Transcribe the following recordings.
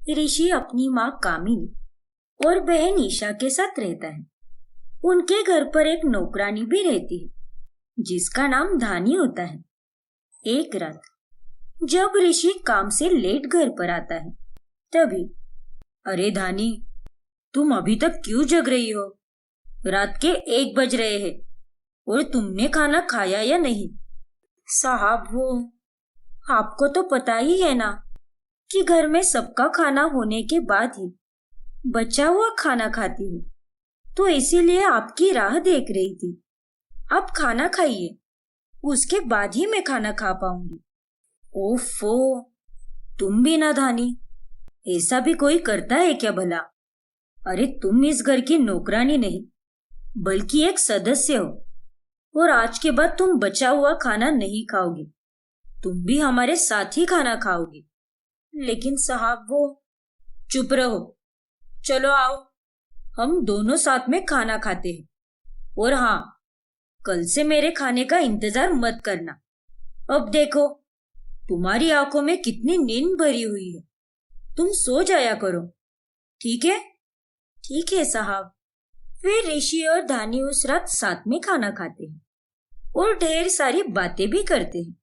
ऋषि अपनी माँ कामिनी और बहन ईशा के साथ रहता है। उनके घर पर एक नौकरानी भी रहती है जिसका नाम धानी होता है। एक रात जब ऋषि काम से लेट घर पर आता है तभी, अरे धानी, तुम अभी तक क्यों जग रही हो? रात के 1 बज रहे हैं और तुमने खाना खाया या नहीं? साहब, वो आपको तो पता ही है ना कि घर में सबका खाना होने के बाद ही बचा हुआ खाना खाती हूँ, तो इसीलिए आपकी राह देख रही थी। आप खाना खाइए, उसके बाद ही मैं खाना खा पाऊंगी। ओफो, तुम भी ना धानी, ऐसा भी कोई करता है क्या भला? अरे तुम इस घर की नौकरानी नहीं बल्कि एक सदस्य हो और आज के बाद तुम बचा हुआ खाना नहीं खाओगी, तुम भी हमारे साथ ही खाना खाओगी। लेकिन साहब, वो चुप रहो, चलो आओ, हम दोनों साथ में खाना खाते हैं। और हाँ, कल से मेरे खाने का इंतजार मत करना। अब देखो, तुम्हारी आंखों में कितनी नींद भरी हुई है, तुम सो जाया करो, ठीक है? ठीक है साहब। फिर ऋषि और धानी उस रात साथ में खाना खाते हैं और ढेर सारी बातें भी करते हैं।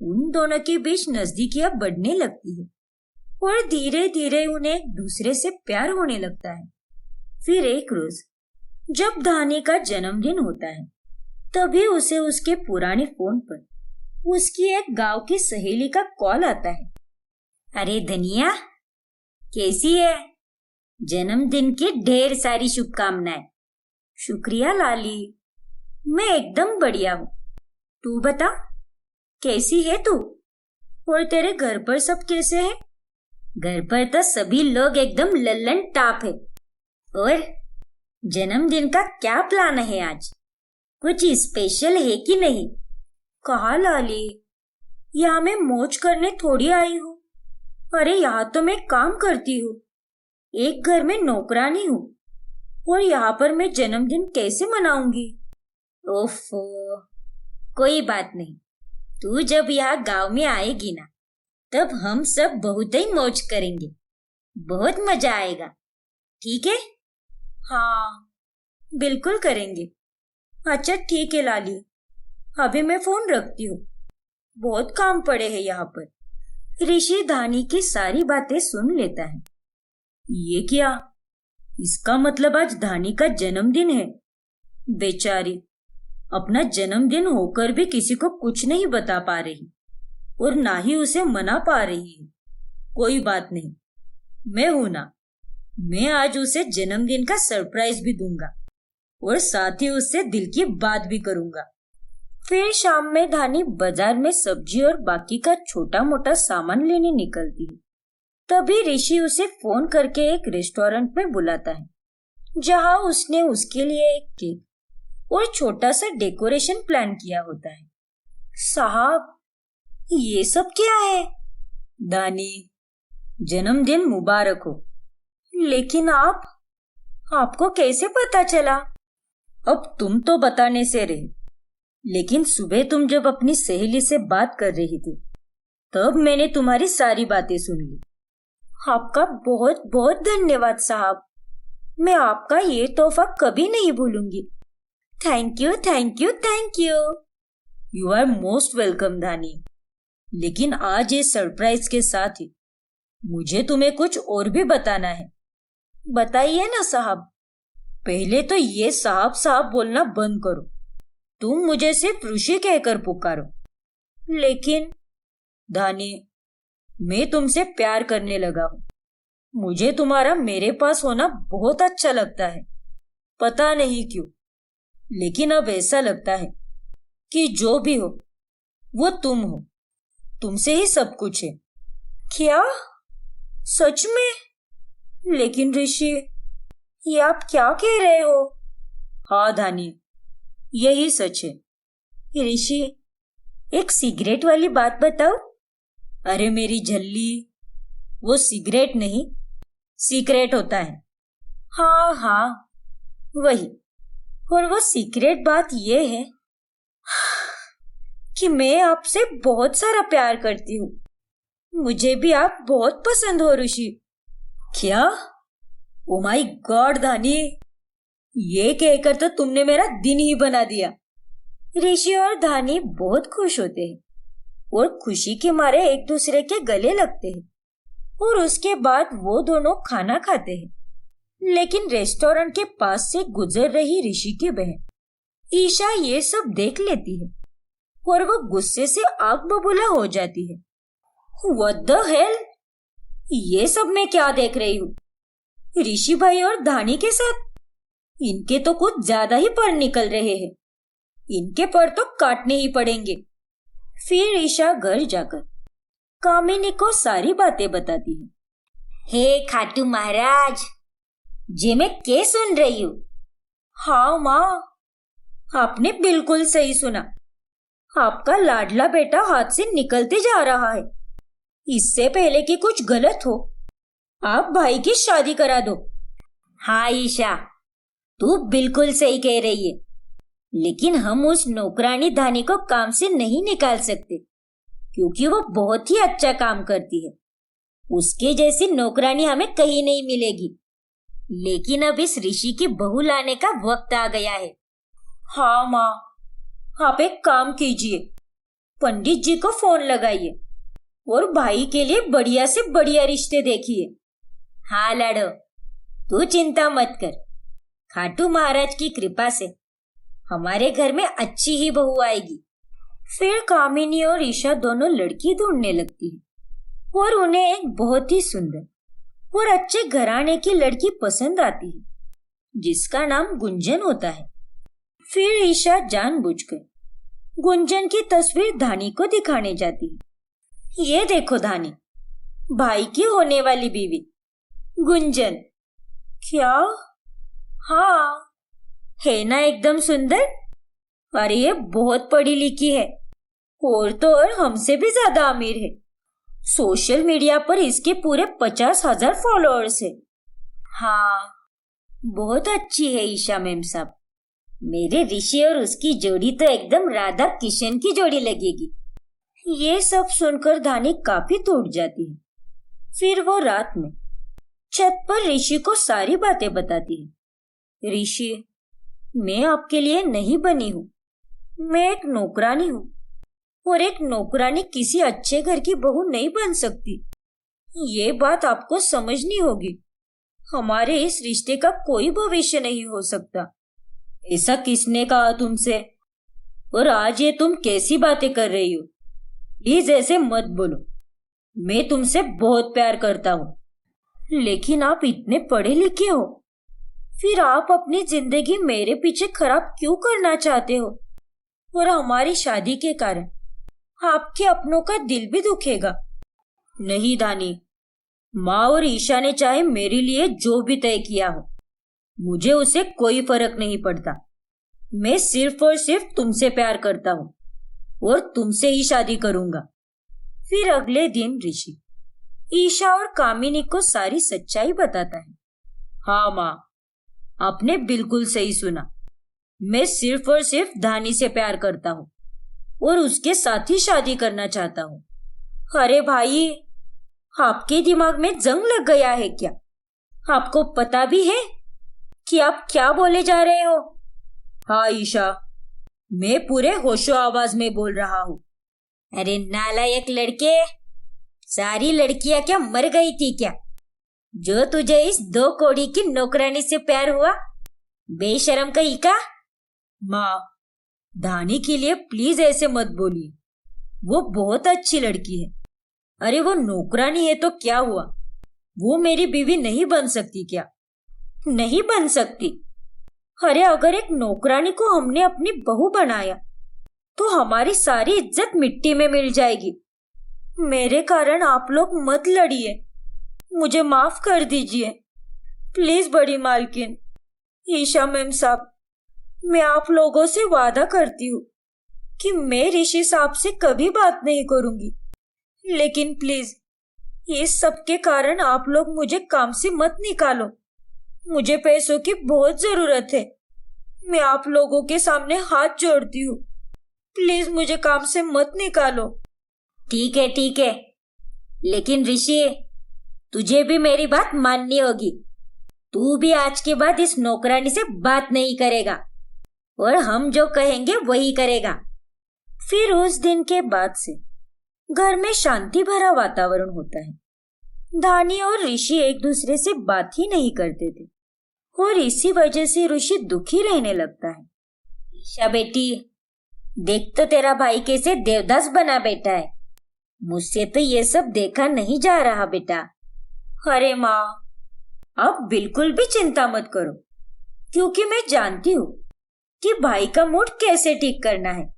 उन दोनों के बीच नजदीकियां बढ़ने लगती है और धीरे धीरे उन्हें एक दूसरे से प्यार होने लगता है। फिर एक रोज जब धानी का जन्मदिन होता है तभी उसे उसके पुराने फोन पर उसकी एक गांव की सहेली का कॉल आता है। अरे धनिया, कैसी है? जन्मदिन की ढेर सारी शुभकामनाएं। शुक्रिया लाली, मैं एकदम बढ़िया हूँ। तू बता, कैसी है तू? और तेरे घर पर सब कैसे हैं? घर पर तो सभी लोग एकदम लल्लन टाप है। और जन्मदिन का क्या प्लान है आज? कुछ स्पेशल है कि नहीं? कहा लाली, यहाँ मैं मौज करने थोड़ी आई हूँ। अरे यहाँ तो मैं काम करती हूँ, एक घर में नौकरानी हूँ, और यहाँ पर मैं जन्मदिन कैसे मनाऊंगी? ओफो, कोई बात नहीं, तू जब यहाँ गांव में आएगी ना तब हम सब बहुत ही मौज करेंगे, बहुत मजा आएगा, ठीक है? हाँ, बिल्कुल करेंगे। अच्छा ठीक है लाली, अभी मैं फोन रखती हूँ, बहुत काम पड़े हैं यहाँ पर। ऋषि धानी की सारी बातें सुन लेता है। ये क्या? इसका मतलब आज धानी का जन्मदिन है। बेचारी अपना जन्मदिन होकर भी किसी को कुछ नहीं बता पा रही और ना ही उसे मना पा रही है। कोई बात नहीं, मैं हूं ना, मैं आज उसे जन्मदिन का सरप्राइज भी दूंगा और साथ ही उससे दिल की बात भी करूंगा। फिर शाम में धानी बाजार में सब्जी और बाकी का छोटा मोटा सामान लेने निकलती है। तभी ऋषि उसे फोन करके एक रेस्टोरेंट में बुलाता है जहां उसने उसके लिए एक केक और छोटा सा डेकोरेशन प्लान किया होता है। साहब, ये सब क्या है? दानी, जन्मदिन मुबारक हो। लेकिन आपको कैसे पता चला? अब तुम तो बताने से रहे, लेकिन सुबह तुम जब अपनी सहेली से बात कर रही थी तब मैंने तुम्हारी सारी बातें सुन ली। आपका बहुत बहुत धन्यवाद साहब, मैं आपका ये तोहफा कभी नहीं भूलूंगी। Thank you thank you thank you. You are most welcome Dhani. लेकिन आज इस सरप्राइज के साथ ही मुझे तुम्हें कुछ और भी बताना है। बताइए ना साहब। पहले तो ये साहब साहब बोलना बंद करो, तुम मुझे सिर्फ ऋषि कहकर पुकारो। लेकिन धानी, मैं तुमसे प्यार करने लगा हूँ। मुझे तुम्हारा मेरे पास होना बहुत अच्छा लगता है, पता नहीं क्यों, लेकिन अब ऐसा लगता है कि जो भी हो वो तुम हो, तुमसे ही सब कुछ है। क्या? सच में? लेकिन ऋषि, ये आप क्या कह रहे हो? हाँ धानी, यही सच है। ऋषि, एक सिगरेट वाली बात बताओ। अरे मेरी झल्ली, वो सिगरेट नहीं, सीक्रेट होता है। हाँ हाँ, वही। और वो सीक्रेट बात ये है कि मैं आपसे बहुत सारा प्यार करती हूँ। मुझे भी आप बहुत पसंद हो ऋषि। क्या? ओ माय गॉड धानी, ये कहकर तो तुमने मेरा दिन ही बना दिया। ऋषि और धानी बहुत खुश होते हैं और खुशी के मारे एक दूसरे के गले लगते हैं और उसके बाद वो दोनों खाना खाते हैं। लेकिन रेस्टोरेंट के पास से गुजर रही ऋषि की बहन ईशा ये सब देख लेती है और वो गुस्से से आग बबूला हो जाती है। व्हाट द हेल, ये सब मैं क्या देख रही हूँ? ऋषि भाई और धानी के साथ? इनके तो कुछ ज्यादा ही पर निकल रहे हैं। इनके पर तो काटने ही पड़ेंगे। फिर ईशा घर जाकर कामिनी को सारी बातें बताती है। हे खाटू महाराज, जे मैं क्या सुन रही हूँ? हाँ माँ, आपने बिल्कुल सही सुना। आपका लाडला बेटा हाथ से निकलते जा रहा है। इससे पहले कि कुछ गलत हो, आप भाई की शादी करा दो। हाँ ईशा, तू बिल्कुल सही कह रही है, लेकिन हम उस नौकरानी धानी को काम से नहीं निकाल सकते क्योंकि वो बहुत ही अच्छा काम करती है। उसके जैसी नौकरानी हमें कहीं नहीं मिलेगी। लेकिन अब इस ऋषि की बहू लाने का वक्त आ गया है। हाँ माँ, आप एक काम कीजिए, पंडित जी को फोन लगाइए और भाई के लिए बढ़िया से बढ़िया रिश्ते देखिए। हाँ लाडो, तू चिंता मत कर। खाटू महाराज की कृपा से हमारे घर में अच्छी ही बहू आएगी। फिर कामिनी और ईशा दोनों लड़की ढूंढने लगती है और उन्हें एक बहुत ही सुंदर और अच्छे घराने की लड़की पसंद आती है जिसका नाम गुंजन होता है। फिर ईशा जानबूझकर गुंजन की तस्वीर धानी को दिखाने जाती है। ये देखो धानी, भाई की होने वाली बीवी गुंजन। क्या? हाँ, है ना एकदम सुंदर? अरे ये बहुत पढ़ी लिखी है और तो और हमसे भी ज्यादा अमीर है। सोशल मीडिया पर इसके पूरे 50,000 फॉलोअर्स है। हाँ, बहुत अच्छी है ईशा मैम साहब। मेरे ऋषि और उसकी जोड़ी तो एकदम राधा किशन की जोड़ी लगेगी। ये सब सुनकर धानी काफी टूट जाती है। फिर वो रात में छत पर ऋषि को सारी बातें बताती है। ऋषि, मैं आपके लिए नहीं बनी हूँ। मैं एक नौकरानी हूँ और एक नौकरानी किसी अच्छे घर की बहू नहीं बन सकती। ये बात आपको समझनी होगी। हमारे इस रिश्ते का कोई भविष्य नहीं हो सकता। ऐसा किसने कहा तुमसे? और आज ये तुम कैसी बातें कर रही हो? प्लीज ऐसे मत बोलो। मैं तुमसे बहुत प्यार करता हूँ, लेकिन आप इतने पढ़े लिखे हो, फिर आप अपनी जिंदगी मेरे पीछे खराब क्यों करना चाहते हो? और हमारी शादी के कारण आपके अपनों का दिल भी दुखेगा। नहीं दानी, माँ और ईशा ने चाहे मेरे लिए जो भी तय किया हो, मुझे उसे कोई फर्क नहीं पड़ता। मैं सिर्फ और सिर्फ तुमसे प्यार करता हूँ और तुमसे ही शादी करूंगा। फिर अगले दिन ऋषि ईशा और कामिनी को सारी सच्चाई बताता है। हाँ माँ, आपने बिल्कुल सही सुना। मैं सिर्फ और सिर्फ धानी से प्यार करता हूँ और उसके साथ ही शादी करना चाहता हूँ। अरे भाई, आपके दिमाग में जंग लग गया है क्या? आपको पता भी है कि आप क्या बोले जा रहे हो? हाँ ईशा, मैं पूरे होशो आवाज में बोल रहा हूँ। अरे नालायक लड़के, सारी लड़कियां क्या मर गई थी क्या, जो तुझे इस 2 कौड़ी की नौकरानी से प्यार हुआ? बेशरम कहीं का। माँ, धानी के लिए प्लीज ऐसे मत बोलिए। वो बहुत अच्छी लड़की है। अरे वो नौकरानी है तो क्या हुआ, वो मेरी बीवी नहीं बन सकती क्या? नहीं बन सकती? अरे अगर एक नौकरानी को हमने अपनी बहू बनाया तो हमारी सारी इज्जत मिट्टी में मिल जाएगी। मेरे कारण आप लोग मत लड़िए, मुझे माफ कर दीजिए प्लीज बड़ी मालकिन। ईशा मैम साहब, मैं आप लोगों से वादा करती हूँ कि मैं ऋषि साहब से कभी बात नहीं करूंगी, लेकिन प्लीज इस सब के कारण आप लोग मुझे काम से मत निकालो। मुझे पैसों की बहुत जरूरत है। मैं आप लोगों के सामने हाथ जोड़ती हूँ, प्लीज मुझे काम से मत निकालो। ठीक है, लेकिन ऋषि, तुझे भी मेरी बात माननी होगी। तू भी आज के बाद इस नौकरानी से बात नहीं करेगा और हम जो कहेंगे वही करेगा। फिर उस दिन के बाद से घर में शांति भरा वातावरण होता है। धानी और ऋषि एक दूसरे से बात ही नहीं करते थे और इसी वजह से ऋषि दुखी रहने लगता है। ईशा बेटी, देख तो तेरा भाई कैसे देवदास बना बैठा है। मुझसे तो ये सब देखा नहीं जा रहा बेटा। अरे माँ, अब बिल्कुल भी चिंता मत करो, क्योंकि मैं जानती हूँ कि भाई का मूड कैसे ठीक करना है।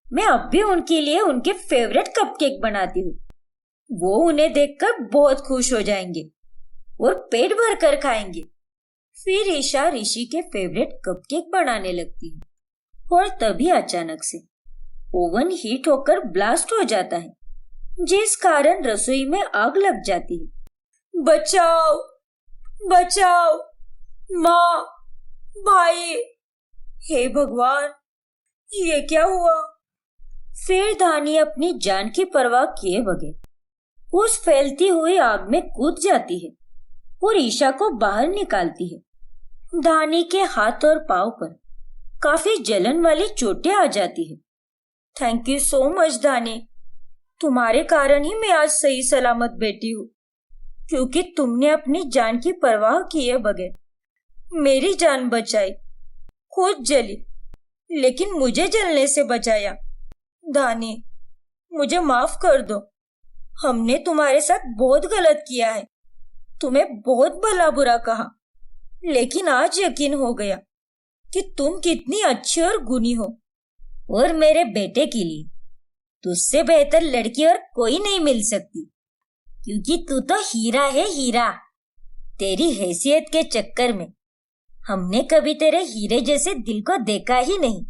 मैं अब भी उनके लिए उनके फेवरेट कपकेक बनाती हूँ। वो उन्हें देखकर बहुत खुश हो जाएंगे और पेट भर कर खाएंगे। फिर ईशा ऋषि के फेवरेट कपकेक बनाने लगती है और तभी अचानक से ओवन हीट होकर ब्लास्ट हो जाता है, जिस कारण रसोई में आग लग जाती है। बचाओ, बचाओ, माँ, भाई, हे भगवान, ये क्या हुआ? फिर धानी अपनी जान की परवाह किए बगैर उस फैलती हुई आग में कूद जाती है और ईशा को बाहर निकालती है। धानी के हाथ और पांव पर काफी जलन वाली चोटें आ जाती है। थैंक यू सो मच धानी, तुम्हारे कारण ही मैं आज सही सलामत बैठी हूँ, क्योंकि तुमने अपनी जान की परवाह किए बगैर मेरी जान बचाई। खुद जली लेकिन मुझे जलने से बचाया। धानी, मुझे माफ कर दो। हमने तुम्हारे साथ बहुत गलत किया है, तुम्हें बहुत भला बुरा कहा, लेकिन आज यकीन हो गया कि तुम कितनी अच्छी और गुणी हो। और मेरे बेटे के लिए तुझसे बेहतर लड़की और कोई नहीं मिल सकती, क्योंकि तू तो हीरा है, हीरा। तेरी हैसियत के चक्कर में हमने कभी तेरे हीरे जैसे दिल को देखा ही नहीं।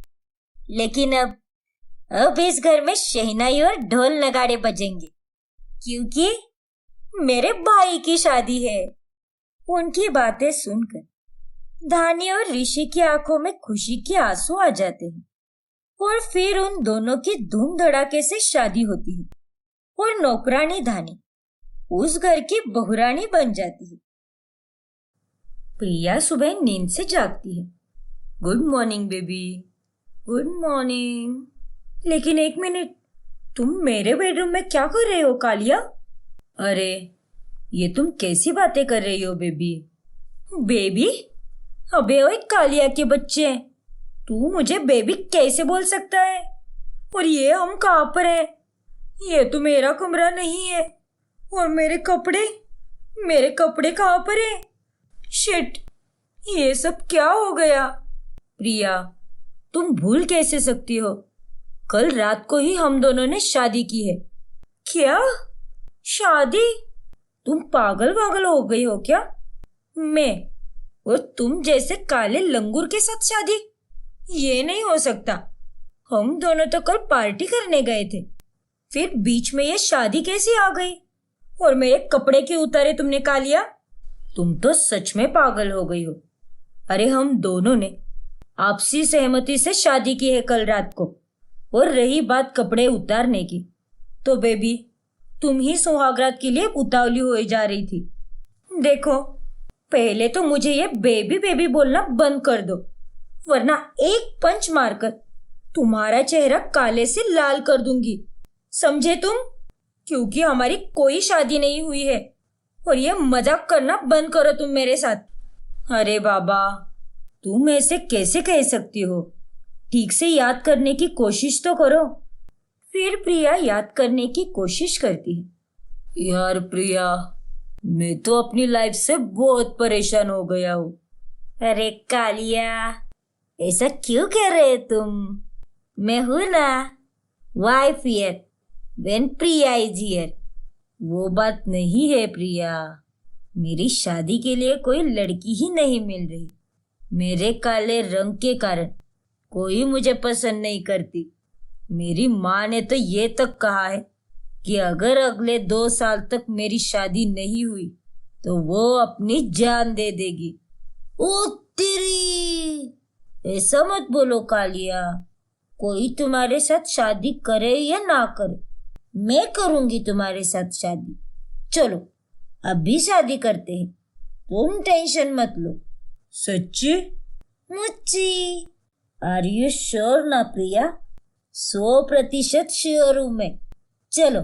लेकिन अब इस घर में शहनाई और ढोल नगाड़े बजेंगे, क्योंकि मेरे भाई की शादी है। उनकी बातें सुनकर धानी और ऋषि की आंखों में खुशी के आंसू आ जाते हैं और फिर उन दोनों की धूम धड़ाके से शादी होती है और नौकरानी धानी उस घर की बहुरानी बन जाती है। प्रिया सुबह नींद से जागती है। Good morning baby. Good morning. लेकिन एक मिनट, तुम मेरे बेडरूम में क्या कर रहे हो कालिया? अरे, ये तुम कैसी बातें कर रही हो बेबी? बेबी? अबे ओए कालिया के बच्चे, तू मुझे बेबी कैसे बोल सकता है? और ये हम कहाँ पर है? ये तो मेरा कमरा नहीं है। और मेरे कपड़े कहाँ पर है? शिट, ये सब क्या हो गया? प्रिया, तुम भूल कैसे सकती हो? कल रात को ही हम दोनों ने शादी की है। क्या शादी? तुम पागल वागल हो गई हो क्या? मैं और तुम जैसे काले लंगूर के साथ शादी? ये नहीं हो सकता। हम दोनों तो कल पार्टी करने गए थे, फिर बीच में ये शादी कैसे आ गई? और मेरे कपड़े क्यों उतारे तुमने कालिया? तुम तो सच में पागल हो गई हो। अरे, हम दोनों ने आपसी सहमति से शादी की है कल रात को। और रही बात कपड़े उतारने की, तो बेबी, तुम ही सुहागरात के लिए उतावली हुई जा रही थी। देखो, पहले तो मुझे ये बेबी बेबी बोलना बंद कर दो, वरना एक पंच मारकर तुम्हारा चेहरा काले से लाल कर दूंगी, समझे तुम? क्योंकि हमारी कोई शादी नहीं हुई है और ये मजाक करना बंद करो तुम मेरे साथ। अरे बाबा, तुम ऐसे कैसे कह सकती हो? ठीक से याद करने की कोशिश तो करो। फिर प्रिया याद करने की कोशिश करती है। यार प्रिया, मैं तो अपनी लाइफ से बहुत परेशान हो गया हूँ। अरे कालिया, ऐसा क्यों कह रहे तुम? मैं हूं ना, wife here when Priya is here. वो बात नहीं है प्रिया, मेरी शादी के लिए कोई लड़की ही नहीं मिल रही। मेरे काले रंग के कारण कोई मुझे पसंद नहीं करती। मेरी माँ ने तो ये तक कहा है कि अगर अगले 2 साल तक मेरी शादी नहीं हुई तो वो अपनी जान दे देगी। ओ तेरी, ऐसा मत बोलो कालिया। कोई तुम्हारे साथ शादी करे या ना करे, मैं करूंगी तुम्हारे साथ शादी। चलो, अभी शादी करते हैं, तुम टेंशन मत लो। सच्ची? मुच्ची। आर यू श्योर ना प्रिया? 100% श्योर हूं मैं। चलो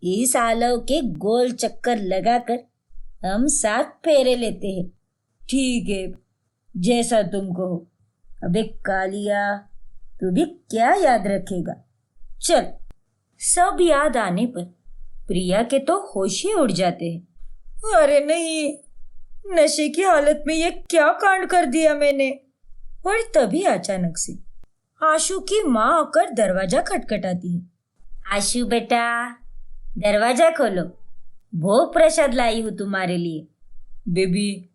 इस आलव के गोल चक्कर लगाकर हम 7 फेरे लेते हैं। ठीक है, जैसा तुम कहो। अबे कालिया, तू भी क्या याद रखेगा। चल। सब याद आने पर प्रिया के तो होश ही उड़ जाते हैं। अरे नहीं, नशे की हालत में ये क्या कांड कर दिया मैंने। और तभी अचानक से आशु की माँ आकर दरवाजा खटखटाती है। आशु बेटा, दरवाजा खोलो, भोग प्रसाद लाई हूँ तुम्हारे लिए। बेबी,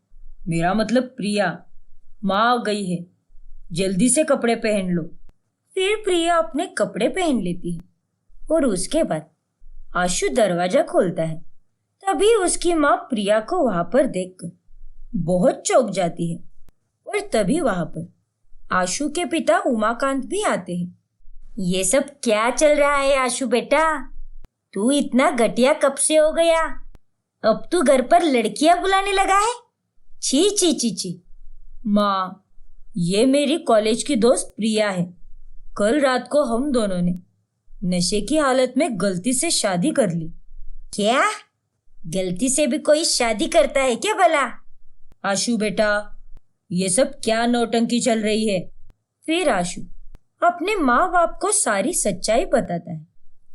मेरा मतलब प्रिया, माँ आ गई है, जल्दी से कपड़े पहन लो। फिर प्रिया अपने कपड़े पहन लेती है और उसके बाद आशु दरवाजा खोलता है। तभी उसकी माँ प्रिया को वहां पर देखकर बहुत चौंक जाती है। और तभी वहां पर आशु के पिता उमाकांत भी आते हैं। ये सब क्या चल रहा है आशु बेटा? तू इतना घटिया कब से हो गया? अब तू घर पर लड़कियां बुलाने लगा है? छी छी छी छी। माँ, ये मेरी कॉलेज की दोस्त प्रिया है। कल रात को हम दोनों ने नशे की हालत में गलती से शादी कर ली। क्या? गलती से भी कोई शादी करता है क्या भला? आशु बेटा, ये सब क्या नौटंकी चल रही है? फिर आशु अपने माँ बाप को सारी सच्चाई बताता है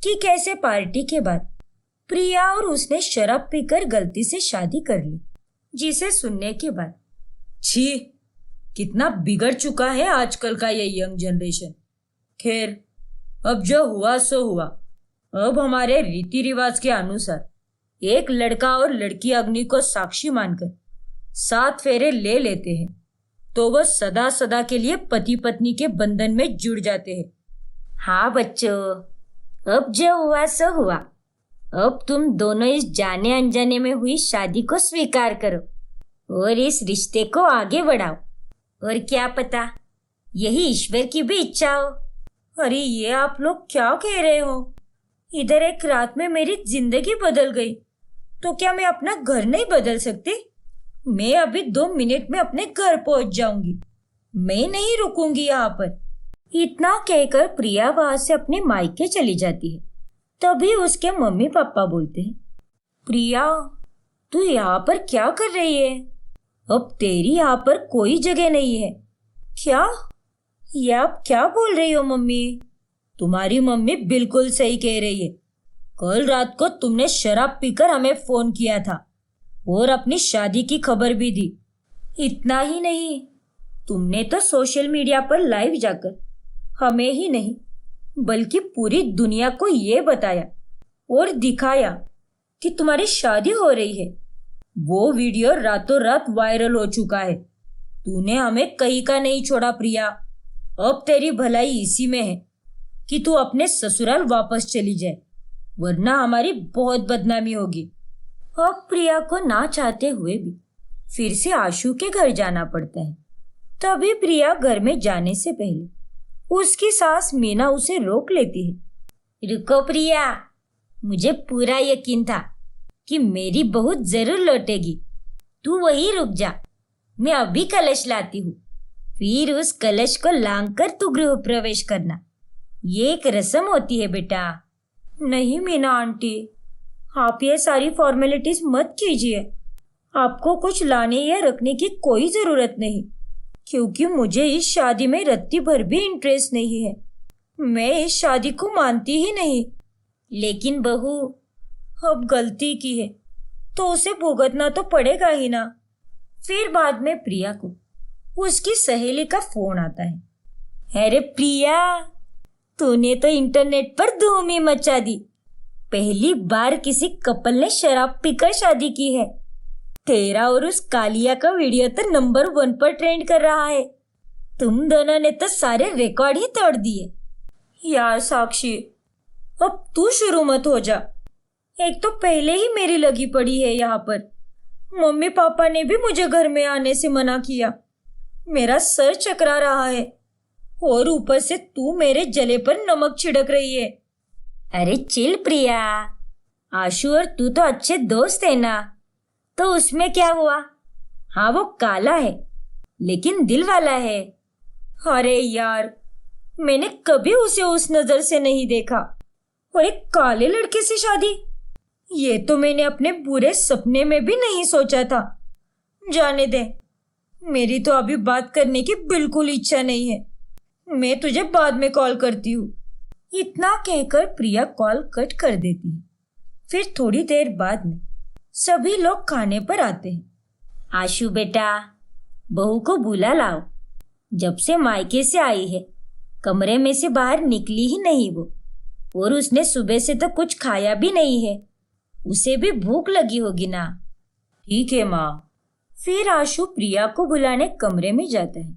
कि कैसे पार्टी के बाद प्रिया और उसने शराब पीकर गलती से शादी कर ली। जिसे सुनने के बाद छी, कितना बिगड़ चुका है आजकल का ये यंग जनरेशन। खैर, अब जो हुआ सो हुआ। अब हमारे रीति रिवाज के अनुसार एक लड़का और लड़की अग्नि को साक्षी मानकर 7 फेरे ले लेते हैं, तो वह सदा सदा के लिए पति पत्नी के बंधन में जुड़ जाते हैं। हाँ बच्चों, अब जो हुआ सो हुआ। अब तुम दोनों इस जाने अनजाने में हुई शादी को स्वीकार करो और इस रिश्ते को आगे बढ़ाओ। और क्या पता यही ईश्वर की भी इच्छा हो। अरे ये आप लोग क्या कह रहे हो? इधर एक रात में मेरी जिंदगी बदल गई, तो क्या मैं अपना घर नहीं बदल सकती? मैं अभी 2 मिनट में अपने घर पहुंच जाऊंगी। मैं नहीं रुकूंगी यहाँ पर। इतना कहकर प्रिया वहां से अपने मायके चली जाती है। तभी उसके मम्मी पापा बोलते हैं, प्रिया, तू यहाँ पर क्या कर रही है? अब तेरी यहाँ पर कोई जगह नहीं है। क्या? ये आप क्या बोल रही हो मम्मी? तुम्हारी मम्मी बिल्कुल सही कह रही है। कल रात को तुमने शराब पीकर हमें फोन किया था और अपनी शादी की खबर भी दी। इतना ही नहीं, तुमने तो सोशल मीडिया पर लाइव जाकर हमें ही नहीं बल्कि पूरी दुनिया को ये बताया और दिखाया कि तुम्हारी शादी हो रही है। वो वीडियो रातों रात वायरल हो चुका है। तूने हमें कहीं का नहीं छोड़ा प्रिया। अब तेरी भलाई इसी में है कि तू अपने ससुराल वापस चली जाए, वरना हमारी बहुत बदनामी होगी। अब प्रिया को ना चाहते हुए भी फिर से आशु के घर जाना पड़ता है। तभी प्रिया घर में जाने से पहले उसकी सास मीना उसे रोक लेती है। रुको प्रिया, मुझे पूरा यकीन था कि मेरी बहू जरूर लौटेगी। तू वहीं रुक जा, मैं अभी कलश लाती हूँ। फिर उस कलश को लांघकर तू गृह प्रवेश करना। ये एक रस्म होती है बेटा। नहीं मीना आंटी, आप ये सारी फॉर्मेलिटीज मत कीजिए। आपको कुछ लाने या रखने की कोई जरूरत नहीं, क्योंकि मुझे इस शादी में रत्ती भर भी इंटरेस्ट नहीं है। मैं इस शादी को मानती ही नहीं। लेकिन बहू, अब गलती की है तो उसे भुगतना तो पड़ेगा ही ना। फिर बाद में प्रिया को उसकी सहेली का फोन आता है। अरे प्रिया, तूने तो इंटरनेट पर धूम ही मचा दी। पहली बार किसी कपल ने शराब पीकर शादी की है। तेरा और उस कालिया का वीडियो तो नंबर 1 पर ट्रेंड कर रहा है। तुम दोनों ने तो सारे रिकॉर्ड ही तोड़ दिए। यार साक्षी, अब तू शुरू मत हो जा। एक तो पहले ही मेरी लगी पड़ी है यहाँ पर। मम्मी पापा ने भी मुझे घर में आने से मना किया। मेरा सर चकरा रहा है और ऊपर से तू मेरे जले पर नमक छिड़क रही है। अरे चिल प्रिया, आशु और तू तो अच्छे दोस्त है ना। तो उसमें क्या हुआ? हाँ, वो काला है लेकिन दिल वाला है। अरे यार, मैंने कभी उसे उस नजर से नहीं देखा। और एक काले लड़के से शादी, ये तो मैंने अपने बुरे सपने में भी नहीं सोचा था। जाने दे, मेरी तो अभी बात करने की बिल्कुल इच्छा नहीं है। मैं तुझे बाद में कॉल करती हूँ। इतना कहकर प्रिया कॉल कट कर देती है। फिर थोड़ी देर बाद में सभी लोग खाने पर आते हैं। आशु बेटा, बहू को बुला लाओ। जब से मायके से आई है कमरे में से बाहर निकली ही नहीं वो। और उसने सुबह से तो कुछ खाया भी नहीं है। उसे भी भूख लगी होगी ना। ठीक है माँ। फिर आशु प्रिया को बुलाने कमरे में जाता है।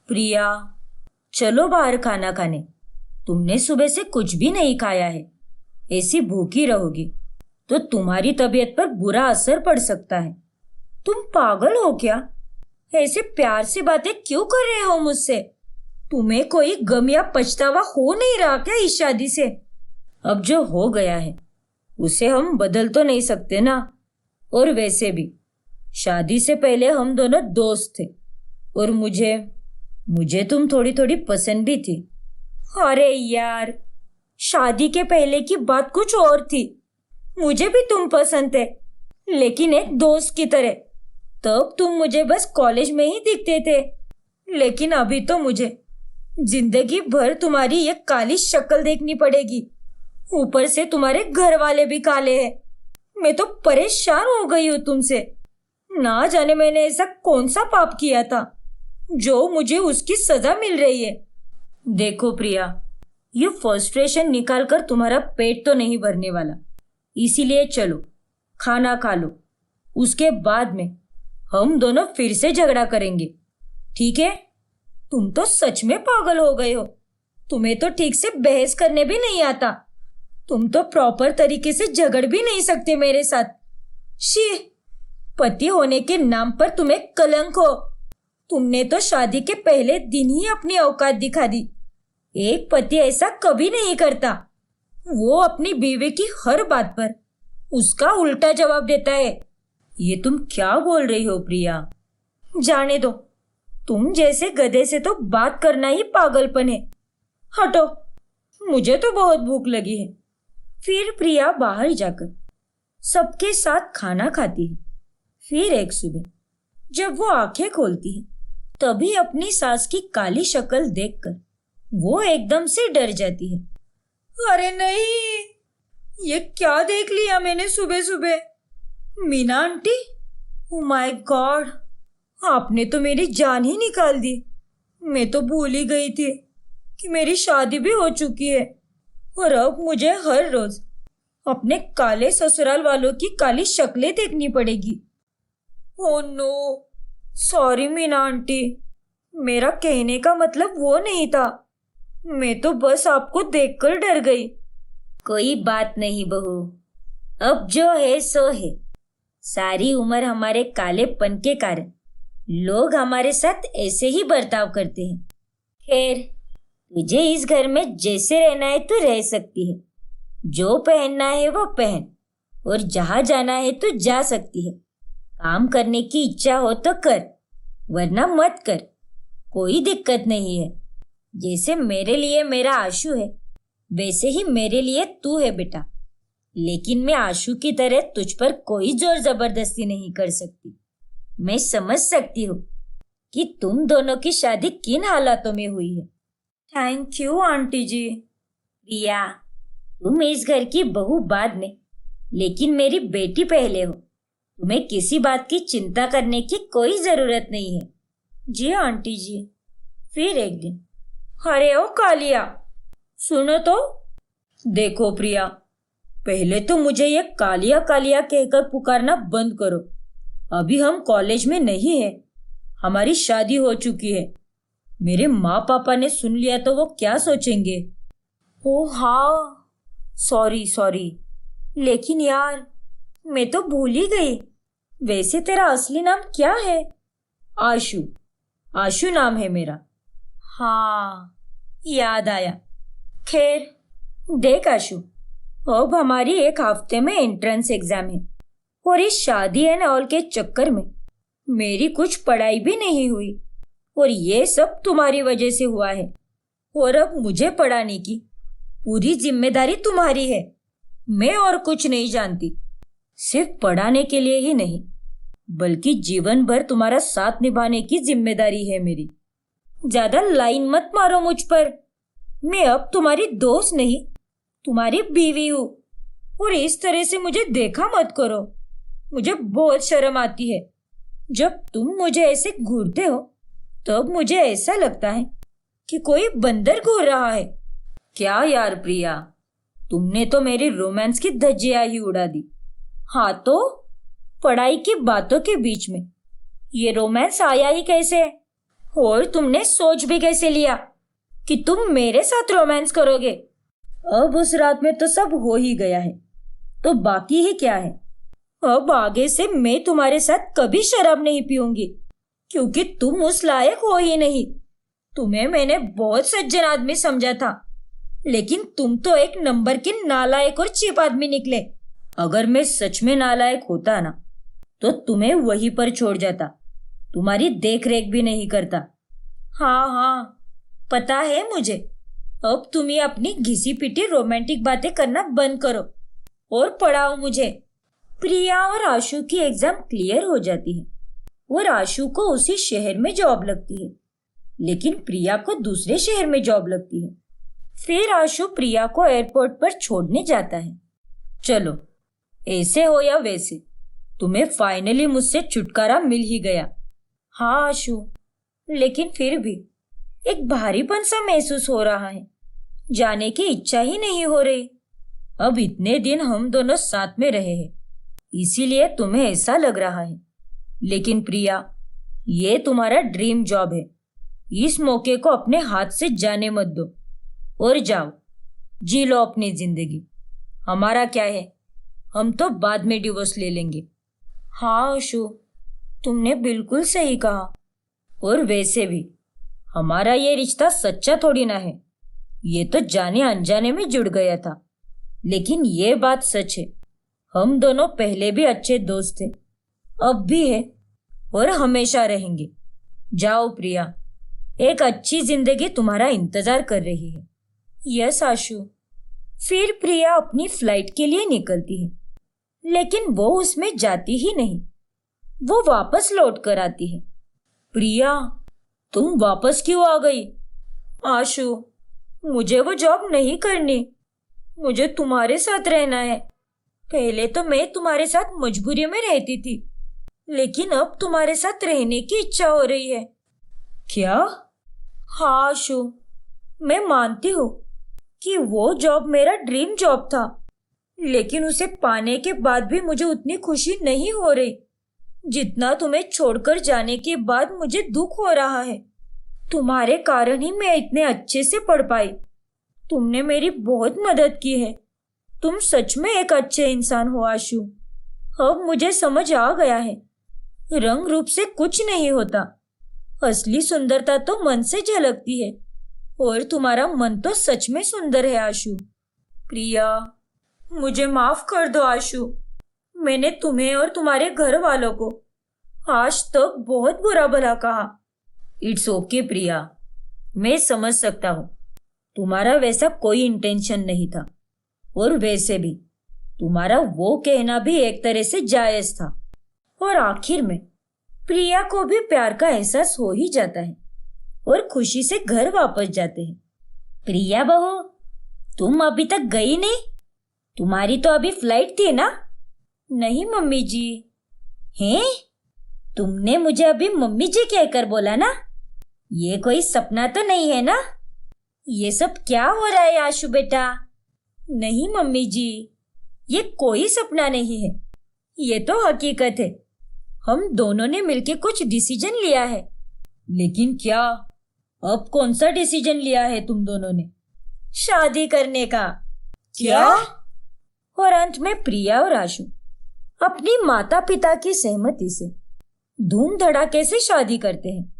प्रिया, चलो बाहर खाना खाने। तुमने सुबह से कुछ भी नहीं खाया है। ऐसी भूखी रहोगी तो तुम्हारी तबीयत पर बुरा असर पड़ सकता है। तुम पागल हो क्या? ऐसे प्यार से बातें क्यों कर रहे हो मुझसे? तुम्हें कोई गम या पछतावा हो नहीं रहा क्या इस शादी से? अब जो हो गया है उसे हम बदल तो नहीं सकते ना। और वैसे भी शादी से पहले हम दोनों दोस्त थे और मुझे तुम थोड़ी थोड़ी पसंद भी थी। अरे यार, शादी के पहले की बात कुछ और थी। मुझे भी तुम पसंद थे, लेकिन एक दोस्त की तरह। तब तुम मुझे बस कॉलेज में ही दिखते थे, लेकिन अभी तो मुझे जिंदगी भर तुम्हारी ये काली शक्ल देखनी पड़ेगी। ऊपर से तुम्हारे घर वाले भी काले हैं। मैं तो परेशान हो गई हूँ तुमसे। ना जाने मैंने ऐसा कौन सा पाप किया था जो मुझे उसकी सजा मिल रही है। देखो प्रिया, ये फ्रस्ट्रेशन निकालकर तुम्हारा पेट तो नहीं भरने वाला। इसीलिए चलो खाना खा लो। उसके बाद में हम दोनों फिर से झगड़ा करेंगे, ठीक है? तुम तो सच में पागल हो गए हो। तुम्हें तो ठीक से बहस करने भी नहीं आता। तुम तो प्रॉपर तरीके से झगड़ भी नहीं सकते मेरे साथ। शी, पति होने के नाम पर तुम्हें कलंक हो। तुमने तो शादी के पहले दिन ही अपनी औकात दिखा दी। एक पति ऐसा कभी नहीं करता। वो अपनी बीवी की हर बात पर उसका उल्टा जवाब देता है। ये तुम क्या बोल रही हो प्रिया? जाने दो, तुम जैसे गधे से तो बात करना ही पागलपन है। हटो, मुझे तो बहुत भूख लगी है। फिर प्रिया बाहर जाकर सबके साथ खाना खाती है। फिर एक सुबह जब वो आंखें खोलती है तभी अपनी सास की काली शक्ल देखकर वो एकदम से डर जाती है। अरे नहीं, ये क्या देख लिया मैंने सुबह सुबह? Meena aunty, oh my God, आपने तो मेरी जान ही निकाल दी। मैं तो भूल ही गई थी कि मेरी शादी भी हो चुकी है और अब मुझे हर रोज अपने काले ससुराल वालों की काली शक्लें देखनी पड़ेगी। Oh no, sorry Meena aunty, मेरा कहने का मतलब वो नहीं था। मैं तो बस आपको देखकर डर गई। कोई बात नहीं बहू, अब जो है सो है। सारी उम्र हमारे कालेपन के कारण लोग हमारे साथ ऐसे ही बर्ताव करते हैं। खैर, तुझे इस घर में जैसे रहना है तो रह सकती है। जो पहनना है वो पहन और जहां जाना है तो जा सकती है। काम करने की इच्छा हो तो कर, वरना मत कर। कोई दिक्कत नहीं है। जैसे मेरे लिए मेरा आशु है वैसे ही मेरे लिए तू है बेटा। लेकिन मैं आशु की तरह तुझ पर कोई जोर जबरदस्ती नहीं कर सकती। मैं समझ सकती हूँ कि तुम दोनों की शादी किन हालातों में हुई है। थैंक यू आंटी जी। प्रिया, तुम इस घर की बहू बाद में, लेकिन मेरी बेटी पहले हो। तुम्हें किसी बात की चिंता करने की कोई जरूरत नहीं है। जी आंटी जी। फिर एक दिन, अरे ओ कालिया, सुनो तो। देखो प्रिया, पहले तो मुझे ये कालिया कालिया कहकर पुकारना बंद करो। अभी हम कॉलेज में नहीं है, हमारी शादी हो चुकी है। मेरे माँ पापा ने सुन लिया तो वो क्या सोचेंगे? ओह हाँ, सॉरी। लेकिन यार, मैं तो भूल ही गई। वैसे तेरा असली नाम क्या है? आशु नाम है मेरा। हाँ, याद आया। खैर देख आशु, अब हमारी एक हफ्ते में एंट्रेंस एग्जाम है और इस शादी एंड ऑल के चक्कर में मेरी कुछ पढ़ाई भी नहीं हुई और ये सब तुम्हारी वजह से हुआ है। और अब मुझे पढ़ाने की पूरी जिम्मेदारी तुम्हारी है। मैं और कुछ नहीं जानती। सिर्फ पढ़ाने के लिए ही नहीं, बल्कि जीवन भर तुम्हारा साथ निभाने की जिम्मेदारी है मेरी। ज्यादा लाइन मत मारो मुझ पर। मैं अब तुम्हारी दोस्त नहीं, तुम्हारी बीवी हूँ। और इस तरह से मुझे देखा मत करो। मुझे बहुत शर्म आती है। जब तुम मुझे ऐसे घूरते हो तब मुझे ऐसा लगता है कि कोई बंदर घूर रहा है। क्या यार प्रिया, तुमने तो मेरी रोमांस की धज्जियां ही उड़ा दी। हाँ तो पढ़ाई की बातों के बीच में ये रोमांस आया ही कैसे? और तुमने सोच भी कैसे लिया कि तुम मेरे साथ रोमांस करोगे? अब उस रात में तो सब हो ही गया है, तो बाकी ही क्या है? अब आगे से मैं तुम्हारे साथ कभी शराब नहीं पीऊंगी, क्योंकि तुम उस लायक हो ही नहीं। तुम्हें मैंने बहुत सज्जन आदमी समझा था, लेकिन तुम तो एक नंबर के नालायक और चीप आदमी निकले। अगर मैं सच में नालायक होता ना, तो तुम्हें वहीं पर छोड़ जाता, तुम्हारी देख रेख भी नहीं करता। हाँ, पता है मुझे। अब तुम ये अपनी घिसी पिटी रोमांटिक बातें करना बंद करो और पढ़ाओ मुझे। प्रिया और आशु की एग्जाम क्लियर हो जाती है और आशु को उसी शहर में जॉब लगती है, लेकिन प्रिया को दूसरे शहर में जॉब लगती है। फिर आशु प्रिया को एयरपोर्ट पर छोड़ने जाता है। चलो, ऐसे हो या वैसे, तुम्हें फाइनली मुझसे छुटकारा मिल ही गया। हाँ आशु, लेकिन फिर भी एक भारीपन सा महसूस हो रहा है। जाने की इच्छा ही नहीं हो रही। अब इतने दिन हम दोनों साथ में रहे हैं, इसीलिए तुम्हें ऐसा लग रहा है। लेकिन प्रिया, ये तुम्हारा ड्रीम जॉब है। इस मौके को अपने हाथ से जाने मत दो और जाओ, जी लो अपनी जिंदगी। हमारा क्या है, हम तो बाद में डिवोर्स ले लेंगे। हाँ आशु, तुमने बिल्कुल सही कहा। और वैसे भी हमारा ये रिश्ता सच्चा थोड़ी ना है, ये तो जाने अनजाने में जुड़ गया था। लेकिन ये बात सच है, हम दोनों पहले भी अच्छे दोस्त थे, अब भी है और हमेशा रहेंगे। जाओ प्रिया, एक अच्छी जिंदगी तुम्हारा इंतजार कर रही है। यस आशु। फिर प्रिया अपनी फ्लाइट के लिए निकलती है, लेकिन वो उसमें जाती ही नहीं। वो वापस लौट कर आती है। प्रिया, तुम वापस क्यों आ गई? आशु, मुझे वो जॉब नहीं करनी। मुझे तुम्हारे साथ रहना है। पहले तो मैं तुम्हारे साथ मजबूरी में रहती थी, लेकिन अब तुम्हारे साथ रहने की इच्छा हो रही है। क्या? हाँ आशु, मैं मानती हूँ कि वो जॉब मेरा ड्रीम जॉब था, लेकिन उसे पाने के बाद भी मुझे उतनी खुशी नहीं हो रही जितना तुम्हें छोड़कर जाने के बाद मुझे दुख हो रहा है। तुम्हारे कारण ही मैं इतने अच्छे से पढ़ पाई। तुमने मेरी बहुत मदद की है। तुम सच में एक अच्छे इंसान हो आशु। अब मुझे समझ आ गया है, रंग रूप से कुछ नहीं होता। असली सुंदरता तो मन से झलकती है, और तुम्हारा मन तो सच में सुंदर है आशु। प्रिया, मुझे माफ कर दो आशु। मैंने तुम्हें और तुम्हारे घर वालों को आज तक बहुत बुरा भला कहा। इट्स ओके प्रिया, मैं समझ सकता हूँ, तुम्हारा वैसा कोई इंटेंशन नहीं था। और वैसे भी तुम्हारा वो कहना भी एक तरह से जायज था। और आखिर में प्रिया को भी प्यार का एहसास हो ही जाता है और खुशी से घर वापस जाते हैं। प्रिया बहू, तुम अभी तक गई नहीं? तुम्हारी तो अभी फ्लाइट थी ना? नहीं मम्मी जी। हैं? तुमने मुझे अभी मम्मी जी कहकर बोला ना? ये कोई सपना तो नहीं है ना? ये सब क्या हो रहा है आशु बेटा? नहीं मम्मी जी, ये कोई सपना नहीं है, ये तो हकीकत है। हम दोनों ने मिलकर कुछ डिसीजन लिया है। लेकिन क्या? अब कौन सा डिसीजन लिया है तुम दोनों ने? शादी करने का। क्या? और अंत में प्रिया और आशु अपनी माता पिता की सहमति से धूम धड़ाके से शादी करते हैं।